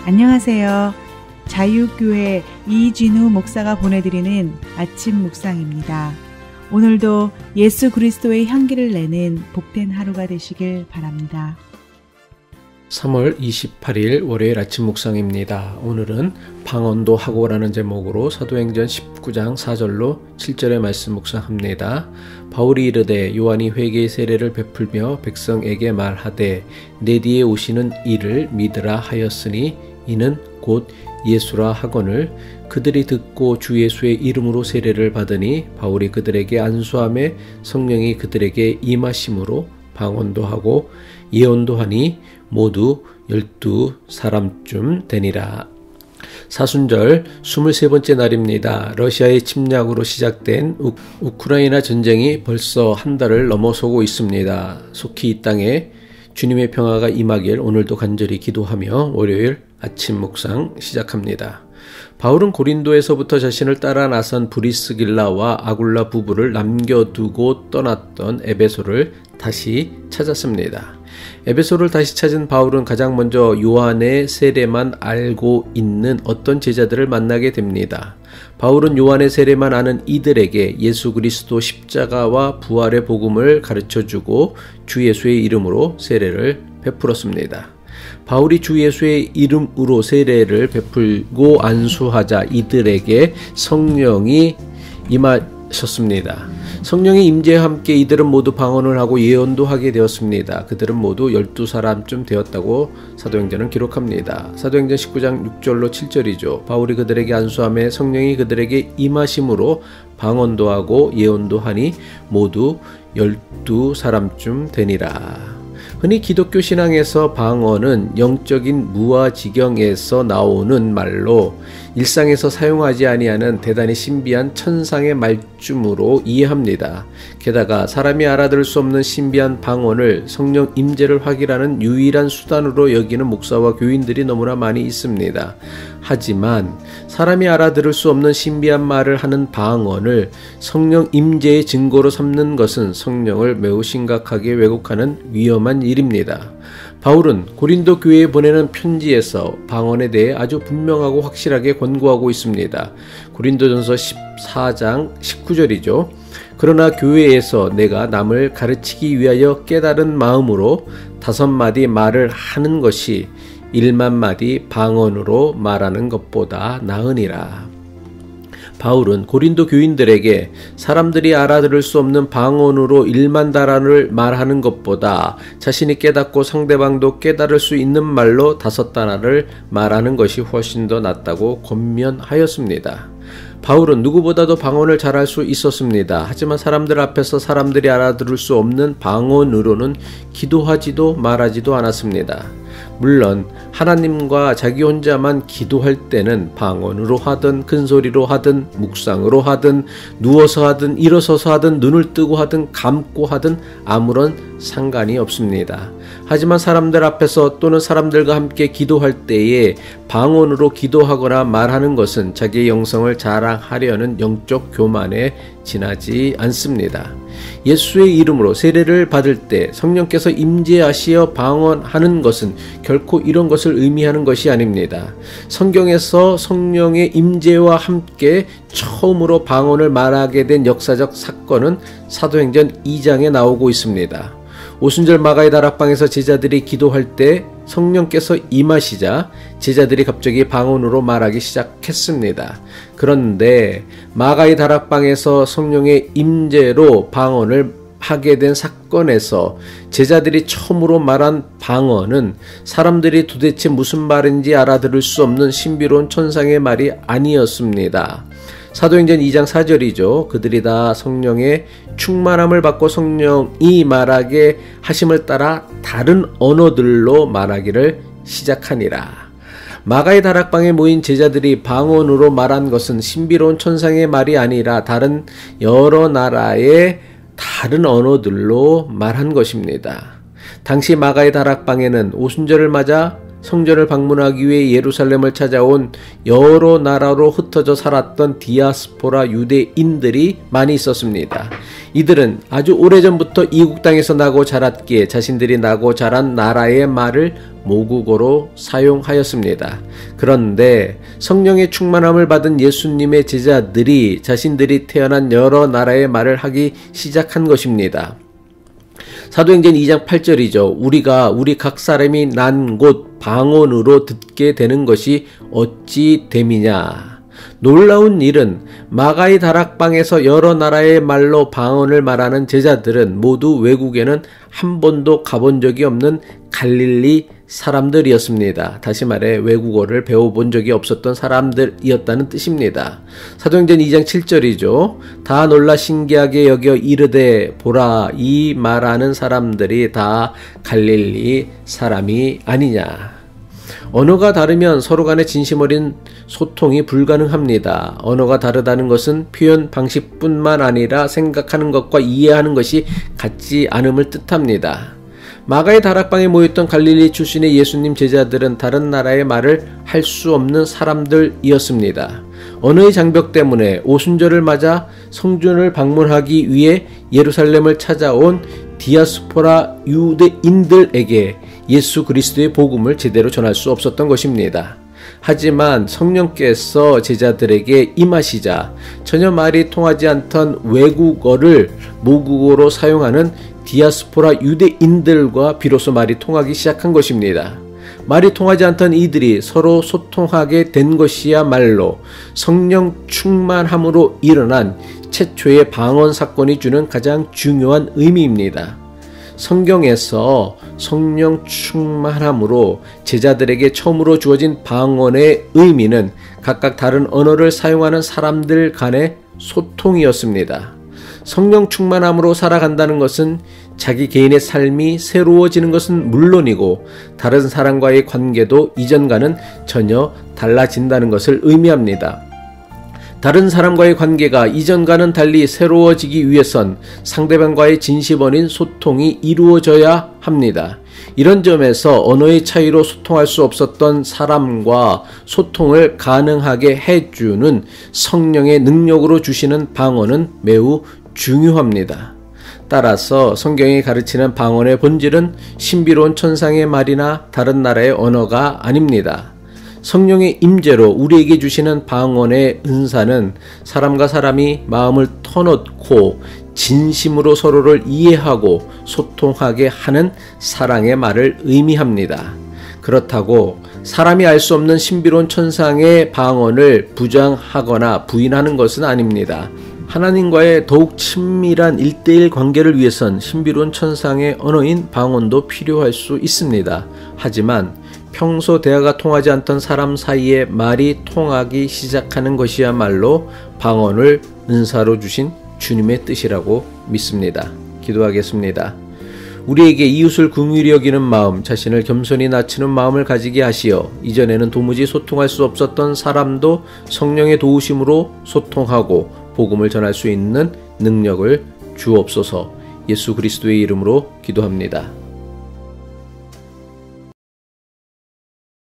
안녕하세요. 자유교회 이진우 목사가 보내드리는 아침 묵상입니다. 오늘도 예수 그리스도의 향기를 내는 복된 하루가 되시길 바랍니다. 3월 28일 월요일 아침 묵상입니다. 오늘은 방언도 하고라는 제목으로 사도행전 19장 4절로 7절의 말씀 묵상합니다. 바울이 이르되 요한이 회개의 세례를 베풀며 백성에게 말하되 내 뒤에 오시는 이를 믿으라 하였으니 이는 곧 예수라 하거늘 그들이 듣고 주 예수의 이름으로 세례를 받으니 바울이 그들에게 안수하며 성령이 그들에게 임하심으로 방언도 하고 예언도 하니 모두 12사람쯤 되니라. 사순절 23번째 날입니다. 러시아의 침략으로 시작된 우크라이나 전쟁이 벌써 한 달을 넘어서고 있습니다. 속히 이 땅에 주님의 평화가 임하길 오늘도 간절히 기도하며 월요일 아침 묵상 시작합니다. 바울은 고린도에서부터 자신을 따라 나선 브리스길라와 아굴라 부부를 남겨두고 떠났던 에베소를 다시 찾았습니다. 에베소를 다시 찾은 바울은 가장 먼저 요한의 세례만 알고 있는 어떤 제자들을 만나게 됩니다. 바울은 요한의 세례만 아는 이들에게 예수 그리스도 십자가와 부활의 복음을 가르쳐주고 주 예수의 이름으로 세례를 베풀었습니다. 바울이 주 예수의 이름으로 세례를 베풀고 안수하자 이들에게 성령이 임하셨습니다. 성령의 임재와 함께 이들은 모두 방언을 하고 예언도 하게 되었습니다. 그들은 모두 12사람쯤 되었다고 사도행전은 기록합니다. 사도행전 19장 6절로 7절이죠. 바울이 그들에게 안수하며 성령이 그들에게 임하심으로 방언도 하고 예언도 하니 모두 12사람쯤 되니라. 흔히 기독교 신앙에서 방언은 영적인 무아지경에서 나오는 말로 일상에서 사용하지 아니하는 대단히 신비한 천상의 말쯤으로 이해합니다. 게다가 사람이 알아들을 수 없는 신비한 방언을 성령 임재를 확인하는 유일한 수단으로 여기는 목사와 교인들이 너무나 많이 있습니다. 하지만 사람이 알아들을 수 없는 신비한 말을 하는 방언을 성령 임재의 증거로 삼는 것은 성령을 매우 심각하게 왜곡하는 위험한 일입니다. 바울은 고린도 교회에 보내는 편지에서 방언에 대해 아주 분명하고 확실하게 권고하고 있습니다. 고린도전서 14장 19절이죠. 그러나 교회에서 내가 남을 가르치기 위하여 깨달은 마음으로 5마디 말을 하는 것이 1만마디 방언으로 말하는 것보다 나으니라. 바울은 고린도 교인들에게 사람들이 알아들을 수 없는 방언으로 1만 단어를 말하는 것보다 자신이 깨닫고 상대방도 깨달을 수 있는 말로 5단어를 말하는 것이 훨씬 더 낫다고 권면하였습니다. 바울은 누구보다도 방언을 잘할 수 있었습니다. 하지만 사람들 앞에서 사람들이 알아들을 수 없는 방언으로는 기도하지도 말하지도 않았습니다. 물론 하나님과 자기 혼자만 기도할 때는 방언으로 하든 큰소리로 하든 묵상으로 하든 누워서 하든 일어서서 하든 눈을 뜨고 하든 감고 하든 아무런 상관이 없습니다. 하지만 사람들 앞에서 또는 사람들과 함께 기도할 때에 방언으로 기도하거나 말하는 것은 자기의 영성을 자랑하려는 영적 교만에 지나지 않습니다. 예수의 이름으로 세례를 받을 때 성령께서 임재하시어 방언하는 것은 결코 이런 것을 의미하는 것이 아닙니다. 성경에서 성령의 임재와 함께 처음으로 방언을 말하게 된 역사적 사건은 사도행전 2장에 나오고 있습니다. 오순절 마가의 다락방에서 제자들이 기도할 때 성령께서 임하시자 제자들이 갑자기 방언으로 말하기 시작했습니다. 그런데 마가의 다락방에서 성령의 임재로 방언을 하게 된 사건에서 제자들이 처음으로 말한 방언은 사람들이 도대체 무슨 말인지 알아들을 수 없는 신비로운 천상의 말이 아니었습니다. 사도행전 2장 4절이죠. 그들이 다 성령의 충만함을 받고 성령이 말하게 하심을 따라 다른 언어들로 말하기를 시작하니라. 마가의 다락방에 모인 제자들이 방언으로 말한 것은 신비로운 천상의 말이 아니라 다른 여러 나라의 다른 언어들로 말한 것입니다. 당시 마가의 다락방에는 오순절을 맞아 성전을 방문하기 위해 예루살렘을 찾아온 여러 나라로 흩어져 살았던 디아스포라 유대인들이 많이 있었습니다. 이들은 아주 오래전부터 이국 땅에서 나고 자랐기에 자신들이 나고 자란 나라의 말을 모국어로 사용하였습니다. 그런데 성령의 충만함을 받은 예수님의 제자들이 자신들이 태어난 여러 나라의 말을 하기 시작한 것입니다. 사도행전 2장 8절이죠. 우리가 우리 각 사람이 난 곳 방언으로 듣게 되는 것이 어찌 됨이냐. 놀라운 일은 마가의 다락방에서 여러 나라의 말로 방언을 말하는 제자들은 모두 외국에는 한 번도 가본 적이 없는 갈릴리 사람들이었습니다. 다시 말해 외국어를 배워본 적이 없었던 사람들이었다는 뜻입니다. 사도행전 2장 7절이죠. 다 놀라 신기하게 여겨 이르되 보라 이 말하는 사람들이 다 갈릴리 사람이 아니냐. 언어가 다르면 서로 간의 진심 어린 소통이 불가능합니다. 언어가 다르다는 것은 표현 방식뿐만 아니라 생각하는 것과 이해하는 것이 같지 않음을 뜻합니다. 마가의 다락방에 모였던 갈릴리 출신의 예수님 제자들은 다른 나라의 말을 할 수 없는 사람들이었습니다. 언어의 장벽 때문에 오순절을 맞아 성전을 방문하기 위해 예루살렘을 찾아온 디아스포라 유대인들에게 예수 그리스도의 복음을 제대로 전할 수 없었던 것입니다. 하지만 성령께서 제자들에게 임하시자 전혀 말이 통하지 않던 외국어를 모국어로 사용하는 디아스포라 유대인들과 비로소 말이 통하기 시작한 것입니다. 말이 통하지 않던 이들이 서로 소통하게 된 것이야말로 성령 충만함으로 일어난 최초의 방언 사건이 주는 가장 중요한 의미입니다. 성경에서 성령 충만함으로 제자들에게 처음으로 주어진 방언의 의미는 각각 다른 언어를 사용하는 사람들 간의 소통이었습니다. 성령 충만함으로 살아간다는 것은 자기 개인의 삶이 새로워지는 것은 물론이고 다른 사람과의 관계도 이전과는 전혀 달라진다는 것을 의미합니다. 다른 사람과의 관계가 이전과는 달리 새로워지기 위해선 상대방과의 진심 어린 소통이 이루어져야 합니다. 이런 점에서 언어의 차이로 소통할 수 없었던 사람과 소통을 가능하게 해주는 성령의 능력으로 주시는 방언은 매우 중요합니다. 따라서 성경이 가르치는 방언의 본질은 신비로운 천상의 말이나 다른 나라의 언어가 아닙니다. 성령의 임재로 우리에게 주시는 방언의 은사는 사람과 사람이 마음을 터놓고 진심으로 서로를 이해하고 소통하게 하는 사랑의 말을 의미합니다. 그렇다고 사람이 알 수 없는 신비로운 천상의 방언을 부정하거나 부인하는 것은 아닙니다. 하나님과의 더욱 친밀한 1:1 관계를 위해선 신비로운 천상의 언어인 방언도 필요할 수 있습니다. 하지만 평소 대화가 통하지 않던 사람 사이에 말이 통하기 시작하는 것이야말로 방언을 은사로 주신 주님의 뜻이라고 믿습니다. 기도하겠습니다. 우리에게 이웃을 긍휼히 여기는 마음, 자신을 겸손히 낮추는 마음을 가지게 하시어 이전에는 도무지 소통할 수 없었던 사람도 성령의 도우심으로 소통하고 복음을 전할 수 있는 능력을 주옵소서. 예수 그리스도의 이름으로 기도합니다.